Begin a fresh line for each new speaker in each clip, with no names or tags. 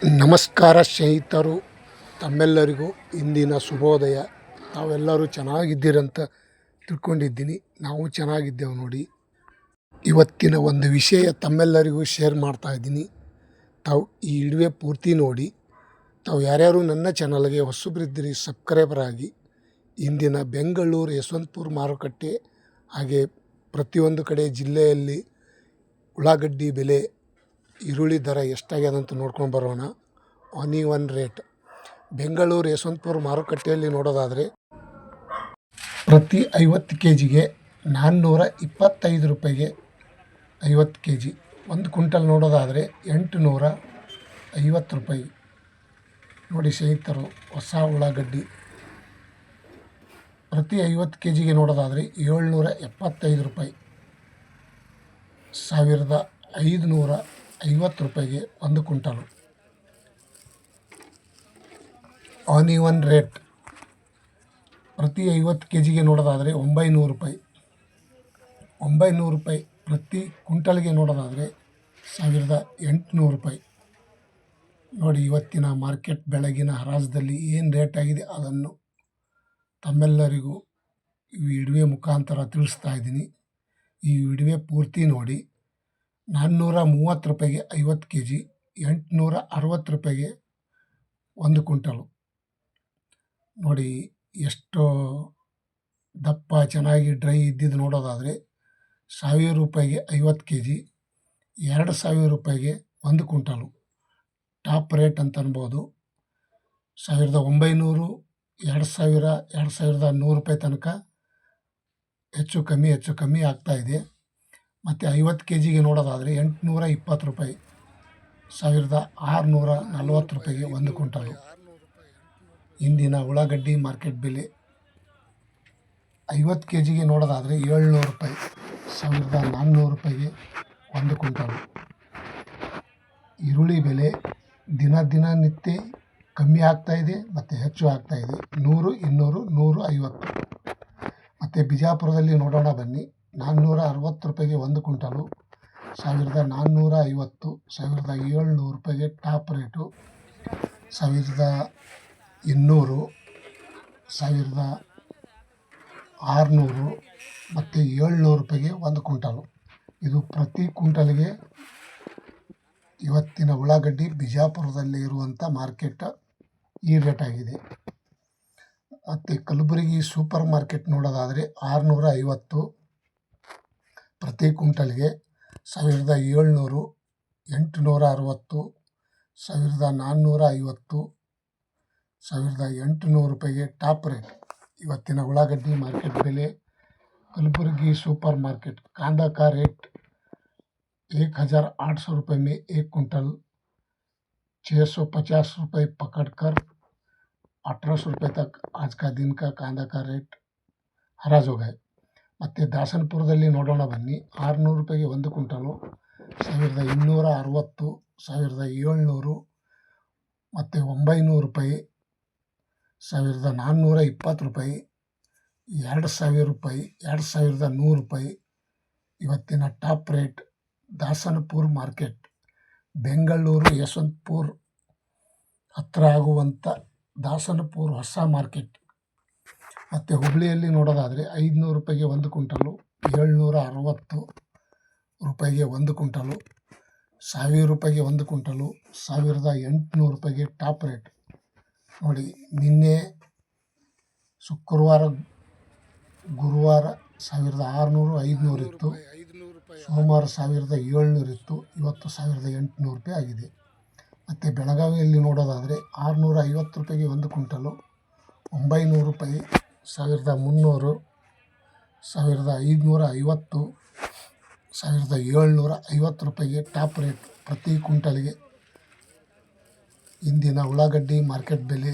ನಮಸ್ಕಾರ ಸ್ನೇಹಿತರು, ತಮ್ಮೆಲ್ಲರಿಗೂ ಇಂದಿನ ಶುಭೋದಯ. ತಾವೆಲ್ಲರೂ ಚೆನ್ನಾಗಿದ್ದೀರಂತ ತಿಳ್ಕೊಂಡಿದ್ದೀನಿ. ನಾವು ಚೆನ್ನಾಗಿದ್ದೇವೆ ನೋಡಿ. ಇವತ್ತಿನ ಒಂದು ವಿಷಯ ತಮ್ಮೆಲ್ಲರಿಗೂ ಶೇರ್ ಮಾಡ್ತಾಯಿದ್ದೀನಿ. ತಾವು ಈ ವಿಡಿಯೋ ಪೂರ್ತಿ ನೋಡಿ. ತಾವು ಯಾರ್ಯಾರು ನನ್ನ ಚಾನಲ್ಗೆ ಹೊಸಬರಿದ್ದೀರಿ ಸಬ್ಸ್ಕ್ರೈಬರ್ ಆಗಿ. ಇಂದಿನ ಬೆಂಗಳೂರು ಯಶವಂತಪುರ ಮಾರುಕಟ್ಟೆ ಹಾಗೆ ಪ್ರತಿಯೊಂದು ಕಡೆ ಜಿಲ್ಲೆಯಲ್ಲಿ ಉಳ್ಳಾಗಡ್ಡಿ ಬೆಲೆ, ಈರುಳ್ಳಿ ದರ ಎಷ್ಟಾಗ್ಯದ ಅಂತ ನೋಡ್ಕೊಂಡು ಬರೋಣ. ಆನಿಯನ್ ರೇಟ್ ಬೆಂಗಳೂರು ಯಶವಂತಪುರ ಮಾರುಕಟ್ಟೆಯಲ್ಲಿ ನೋಡೋದಾದರೆ ಪ್ರತಿ 50 kgಗೆ 425 ರೂಪಾಯಿಗೆ 50 kg. 1 ಕ್ವಿಂಟಲ್ ನೋಡೋದಾದರೆ 850 ರೂಪಾಯಿ ನೋಡಿ ಸ್ನೇಹಿತರು. ಹೊಸ ಉಳ್ಳಾಗಡ್ಡಿ ಪ್ರತಿ 50 kgಗೆ ನೋಡೋದಾದರೆ 775 ರೂಪಾಯಿ, 1550 ರೂಪಾಯಿಗೆ 1 ಕ್ವಿಂಟಲು. ಆನಿಯನ್ ರೇಟ್ ಪ್ರತಿ 50 kgಗೆ ನೋಡೋದಾದರೆ 900 ರೂಪಾಯಿ, 900 ರೂಪಾಯಿ. ಪ್ರತಿ ಕ್ವಿಂಟಲ್ಗೆ ನೋಡೋದಾದರೆ 1800 ರೂಪಾಯಿ ನೋಡಿ. ಇವತ್ತಿನ ಮಾರ್ಕೆಟ್ ಬೆಳಗಿನ ಹರಾಜದಲ್ಲಿ ಏನು ರೇಟ್ ಆಗಿದೆ ಅದನ್ನು ತಮ್ಮೆಲ್ಲರಿಗೂ ಈ ವಿಡಿಯೋ ಮುಖಾಂತರ ತಿಳಿಸ್ತಾ ಇದ್ದೀನಿ. ಈ ವಿಡಿಯೋ ಪೂರ್ತಿ ನೋಡಿ. 430 ರೂಪಾಯಿಗೆ 50 kg, 860 ರೂಪಾಯಿಗೆ 1 ಕ್ವಿಂಟಲು ನೋಡಿ. ಎಷ್ಟು ದಪ್ಪ ಚೆನ್ನಾಗಿ ಡ್ರೈ ಇದ್ದಿದ್ದು ನೋಡೋದಾದರೆ 1000 ರೂಪಾಯಿಗೆ 50 kg, 2000 ರೂಪಾಯಿಗೆ 1 ಕ್ವಿಂಟಲು. ಟಾಪ್ ರೇಟ್ ಅಂತ ಅನ್ಬೋದು. 1900, 2000, 2100 ರೂಪಾಯಿ ತನಕ ಹೆಚ್ಚು ಕಮ್ಮಿ ಆಗ್ತಾಯಿದೆ. ಮತ್ತು 50 kgಗೆ ನೋಡೋದಾದರೆ 820 ರೂಪಾಯಿ, 1640 ರೂಪಾಯಿಗೆ 1 ಕ್ವಿಂಟಲು. ಇಂದಿನ ಉಳ್ಳಾಗಡ್ಡಿ ಮಾರ್ಕೆಟ್ ಬೆಲೆ 50 kgಗೆ ನೋಡೋದಾದರೆ 700 ರೂಪಾಯಿ, 1400 ರೂಪಾಯಿಗೆ 1 ಕ್ವಿಂಟಲು. ಈರುಳ್ಳಿ ಬೆಲೆ ದಿನನಿತ್ಯ ಕಮ್ಮಿ ಆಗ್ತಾಯಿದೆ ಮತ್ತು ಹೆಚ್ಚು ಆಗ್ತಾಯಿದೆ. 100, 200, 150. ಮತ್ತು ಬಿಜಾಪುರದಲ್ಲಿ ನೋಡೋಣ ಬನ್ನಿ. 460 ರೂಪಾಯಿಗೆ 1 ಕ್ವಿಂಟಲು, 1450, 1700 ರೂಪಾಯಿಗೆ ಟಾಪ್ ರೇಟು, 1200, 1600 ಮತ್ತು 700 ರೂಪಾಯಿಗೆ 1 ಕ್ವಿಂಟಲು. ಇದು ಪ್ರತಿ ಕ್ವಿಂಟಲ್ಗೆ ಇವತ್ತಿನ ಉಳ್ಳಾಗಡ್ಡಿ ಬಿಜಾಪುರದಲ್ಲಿ ಇರುವಂಥ ಮಾರ್ಕೆಟ್ ಈ ರೇಟ್ ಆಗಿದೆ. ಮತ್ತು ಕಲಬುರಗಿ ಸೂಪರ್ ಮಾರ್ಕೆಟ್ ನೋಡೋದಾದರೆ 650 ಪ್ರತಿ ಕ್ವಿಂಟಲ್ಗೆ, 1700, 860, 1450, 1800 ರೂಪಾಯಿಗೆ ಟಾಪ್ ರೇಟ್. ಇವತ್ತಿನ ಉಳ್ಳಾಗಡ್ಡಿ ಮಾರ್ಕೆಟ್ ಬೆಲೆ कलबुर्गी सुपर मार्केट कांदा का रेट 1800 रुपये में 1 कुंटल, 650 रुपये पकड़कर 1800 रुपये तक आज का दिन का कांदा का रेट हराज हो गए. ಮತ್ತು ದಾಸನಪುರದಲ್ಲಿ ನೋಡೋಣ ಬನ್ನಿ. 600 ರೂಪಾಯಿಗೆ 1 ಕ್ವಿಂಟಲು, 1260, 1700 ಮತ್ತು 900 ರೂಪಾಯಿ, 1420 ರೂಪಾಯಿ, 2000 ರೂಪಾಯಿ, 2100 ರೂಪಾಯಿ. ಇವತ್ತಿನ top rate Dasanapura market Bengaluru Yeshwantpur ಹತ್ತಿರ ಆಗುವಂಥ ದಾಸನಪುರ ಹೊಸ ಮಾರ್ಕೆಟ್. ಮತ್ತು ಹುಬ್ಬಳ್ಳಿಯಲ್ಲಿ ನೋಡೋದಾದರೆ 500 ರೂಪಾಯಿಗೆ 1 ಕ್ವಿಂಟಲು, 760 ರೂಪಾಯಿಗೆ 1 ಕ್ವಿಂಟಲು, 1000 ರೂಪಾಯಿಗೆ 1 ಕ್ವಿಂಟಲು, 1800 ರೂಪಾಯಿಗೆ ಟಾಪ್ ರೇಟ್ ನೋಡಿ. ನಿನ್ನೆ ಶುಕ್ರವಾರ, ಗುರುವಾರ 1600, 500 ಇತ್ತು. ಸೋಮವಾರ 1700 ಇತ್ತು. ಇವತ್ತು 1800 ರೂಪಾಯಿ ಆಗಿದೆ. ಮತ್ತು ಬೆಳಗಾವಿಯಲ್ಲಿ ನೋಡೋದಾದರೆ 650 ರೂಪಾಯಿಗೆ 1 ಕ್ವಿಂಟಲು, 900 ರೂಪಾಯಿ, 1300, 1550, 1750 ರೂಪಾಯಿಗೆ ಟಾಪ್ ರೇಟ್ ಪ್ರತಿ ಕ್ವಿಂಟಲ್ಗೆ. ಇಂದಿನ ಉಳ್ಳಾಗಡ್ಡಿ ಮಾರ್ಕೆಟ್ ಬೆಲೆ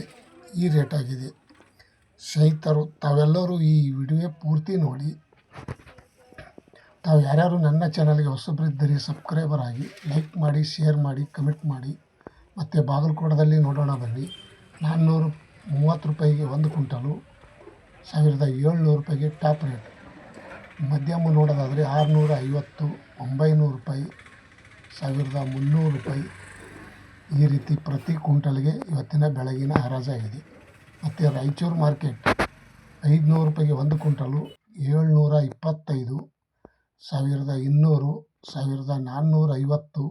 ಈ ರೇಟ್ ಆಗಿದೆ. ಸ್ನೇಹಿತರು, ತಾವೆಲ್ಲರೂ ಈ ವಿಡಿಯೋ ಪೂರ್ತಿ ನೋಡಿ. ತಾವು ಯಾರ್ಯಾರು ನನ್ನ ಚಾನಲ್ಗೆ ಹೊಸಬರಿದ್ದರೆ ಸಬ್ಸ್ಕ್ರೈಬರ್ ಆಗಿ, ಲೈಕ್ ಮಾಡಿ, ಶೇರ್ ಮಾಡಿ, ಕಮೆಂಟ್ ಮಾಡಿ. ಮತ್ತು ಬಾಗಲಕೋಟದಲ್ಲಿ ನೋಡೋಣ ಬನ್ನಿ. 430 ರೂಪಾಯಿಗೆ 1 ಕ್ವಿಂಟಲು, 1700 ರೂಪಾಯಿಗೆ ಟಾಪ್ ರೇಟ್. ಮಧ್ಯಮ ನೋಡೋದಾದರೆ 650, 900 ರೂಪಾಯಿ, 1300 ರೂಪಾಯಿ, ಈ ರೀತಿ ಪ್ರತಿ ಕ್ವಿಂಟಲ್ಗೆ ಇವತ್ತಿನ ಬೆಳಗಿನ ಹರಾಜಾಗಿದೆ. ಮತ್ತು ರಾಯಚೂರು ಮಾರ್ಕೆಟ್ 500 ರೂಪಾಯಿಗೆ ಒಂದು ಕ್ವಿಂಟಲು 725, 1200, 1450,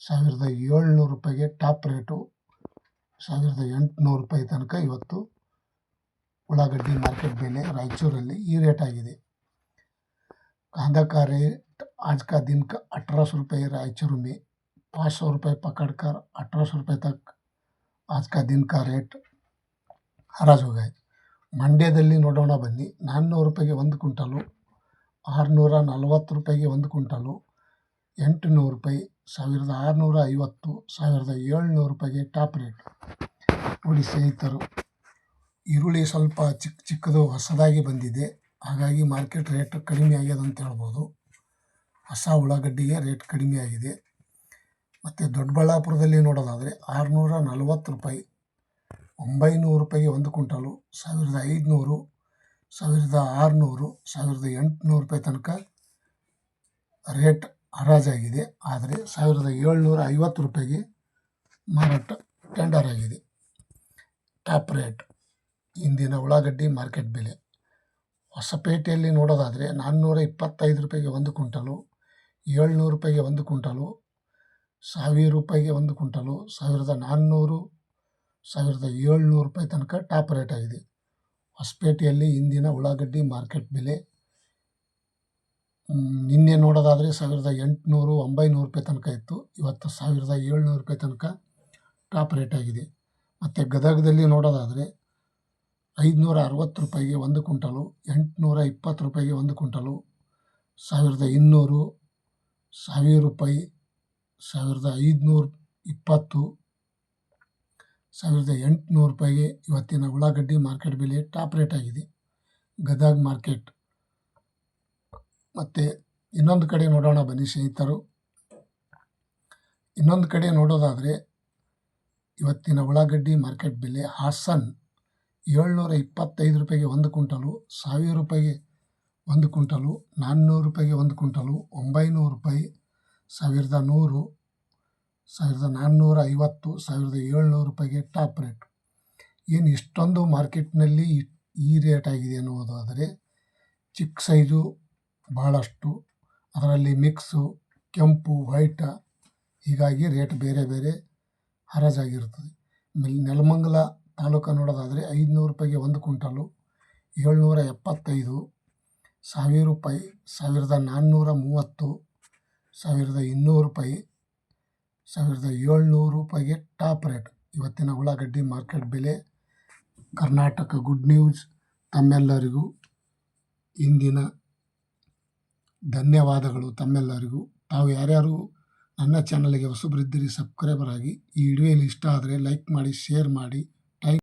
1700 ರೂಪಾಯಿಗೆ ಟಾಪ್ ರೇಟು. 1800 ರೂಪಾಯಿ ತನಕ ಇವತ್ತು ಉಳ್ಳಾಗಡ್ಡಿ ಮಾರ್ಕೆಟ್ ಬೆಲೆ रायचूರಲ್ಲಿ ಈ रेट आಗಿದೆ. कांदा का रेट आज का दिन का 1800 रुपये रायचूर में, 500 रुपये पकड़कर 1800 रुपये तक आज का दिन का रेट ಹರಾಜು ಹೋಗಿದೆ. ಮಂಡ್ಯದಲ್ಲಿ ನೋಡೋಣ ಬನ್ನಿ. 400 ರೂಪಾಯಿಗೆ ಒಂದು ಕ್ವಿಂಟಲು, 640 ರೂಪಾಯಿಗೆ ಒಂದು ಕ್ವಿಂಟಲು, 800 ರೂಪಾಯಿ, 1650, 1700 ರೂಪಾಯಿಗೆ ಟಾಪ್ ರೇಟ್. ನೋಡಿ ಸ್ನೇಹಿತರು, ಈರುಳ್ಳಿ ಸ್ವಲ್ಪ ಚಿಕ್ಕದು ಹೊಸದಾಗಿ ಬಂದಿದೆ, ಹಾಗಾಗಿ ಮಾರ್ಕೆಟ್ ರೇಟ್ ಕಡಿಮೆ ಆಗ್ಯದ ಅಂತ ಹೇಳ್ಬೋದು. ಹೊಸ ಉಳ್ಳಾಗಡ್ಡಿಗೆ ರೇಟ್ ಕಡಿಮೆ ಆಗಿದೆ. ಮತ್ತು ದೊಡ್ಡಬಳ್ಳಾಪುರದಲ್ಲಿ ನೋಡೋದಾದರೆ 640 ರೂಪಾಯಿ, 900 ರೂಪಾಯಿಗೆ ಒಂದು ಕ್ವಿಂಟಲು, 1500, 1600, 1800 ರೂಪಾಯಿ ತನಕ ರೇಟ್ ಹರಾಜಾಗಿದೆ. ಆದರೆ 1750 ರೂಪಾಯಿಗೆ ಮಾರಾಟ ಟೆಂಡರ್ ಆಗಿದೆ. ಟಾಪ್ ರೇಟ್ ಇಂದಿನ ಉಳ್ಳಾಗಡ್ಡಿ ಮಾರ್ಕೆಟ್ ಬೆಲೆ. ಹೊಸಪೇಟೆಯಲ್ಲಿ ನೋಡೋದಾದರೆ 425 ರೂಪಾಯಿಗೆ ಒಂದು ಕ್ವಿಂಟಲು, 700 ರೂಪಾಯಿಗೆ ಒಂದು ಕ್ವಿಂಟಲು, 1000 ರೂಪಾಯಿಗೆ ಒಂದು ಕ್ವಿಂಟಲು, 1400, 1700 ರೂಪಾಯಿ ತನಕ ಟಾಪ್ ರೇಟ್ ಆಗಿದೆ. ಹೊಸಪೇಟೆಯಲ್ಲಿ ಇಂದಿನ ಉಳ್ಳಾಗಡ್ಡಿ ಮಾರ್ಕೆಟ್ ಬೆಲೆ. ನಿನ್ನೆ ನೋಡೋದಾದರೆ 1800, 900 ರೂಪಾಯಿ ತನಕ ಇತ್ತು. ಇವತ್ತು 1700 ರೂಪಾಯಿ ತನಕ ಟಾಪ್ ರೇಟ್ ಆಗಿದೆ. ಮತ್ತು ಗದಗದಲ್ಲಿ ನೋಡೋದಾದರೆ 560 ರೂಪಾಯಿಗೆ ಒಂದು ಕ್ವಿಂಟಲು, 820 ರೂಪಾಯಿಗೆ ಒಂದು ಕ್ವಿಂಟಲು, 1200, 1000 ರೂಪಾಯಿ, 1520, 1800 ರೂಪಾಯಿಗೆ ಇವತ್ತಿನ ಉಳ್ಳಾಗಡ್ಡಿ ಮಾರ್ಕೆಟ್ ಬೆಲೆ ಟಾಪ್ ರೇಟ್ ಆಗಿದೆ ಗದಗ ಮಾರ್ಕೆಟ್. ಮತ್ತು ಇನ್ನೊಂದು ಕಡೆ ನೋಡೋಣ ಬನ್ನಿ ಸ್ನೇಹಿತರು. ಇನ್ನೊಂದು ಕಡೆ ನೋಡೋದಾದರೆ ಇವತ್ತಿನ ಉಳ್ಳಾಗಡ್ಡಿ ಮಾರ್ಕೆಟ್ ಬೆಲೆ. ಹಾಸನ್ 725 ರೂಪಾಯಿಗೆ ಒಂದು ಕ್ವಿಂಟಲು, 1000 ರೂಪಾಯಿಗೆ ಒಂದು ಕ್ವಿಂಟಲು, 400 ರೂಪಾಯಿಗೆ ಒಂದು ಕ್ವಿಂಟಲು, 900 ರೂಪಾಯಿ, 1100, 1450, 1700 ರೂಪಾಯಿಗೆ ಟಾಪ್ ರೇಟ್. ಏನು ಇಷ್ಟೊಂದು ಮಾರ್ಕೆಟ್ನಲ್ಲಿ ಈ ರೇಟ್ ಆಗಿದೆ ಅನ್ನೋದಾದರೆ ಚಿಕ್ಕ ಸೈಜು ಭಾಳಷ್ಟು, ಅದರಲ್ಲಿ ಮಿಕ್ಸು, ಕೆಂಪು, ವೈಟ, ಹೀಗಾಗಿ ರೇಟ್ ಬೇರೆ ಬೇರೆ ಹರಾಜಾಗಿರುತ್ತದೆ. ನೆಲಮಂಗಲ ತಾಲೂಕು ನೋಡೋದಾದರೆ 500 ರೂಪಾಯಿಗೆ ಒಂದು ಕ್ವಿಂಟಲು, 775, 1000 ರೂಪಾಯಿ, 1430, 1200 ರೂಪಾಯಿ, 1700 ರೂಪಾಯಿಗೆ ಟಾಪ್ ರೇಟ್ ಇವತ್ತಿನ ಉಳ್ಳಾಗಡ್ಡಿ ಮಾರ್ಕೆಟ್ ಬೆಲೆ. ಕರ್ನಾಟಕ ಗುಡ್ ನ್ಯೂಸ್ ತಮ್ಮೆಲ್ಲರಿಗೂ ಇಂದಿನ ಧನ್ಯವಾದಗಳು. ತಮ್ಮೆಲ್ಲರಿಗೂ ತಾವು ಯಾರ್ಯಾರು ನನ್ನ ಚಾನಲ್ಗೆ ಹೊಸಬರಿದ್ದೀರಿ ಸಬ್ಸ್ಕ್ರೈಬರ್ ಆಗಿ. ಈ ವಿಡಿಯೋಲಿ ಇಷ್ಟ ಆದರೆ ಲೈಕ್ ಮಾಡಿ, ಶೇರ್ ಮಾಡಿ,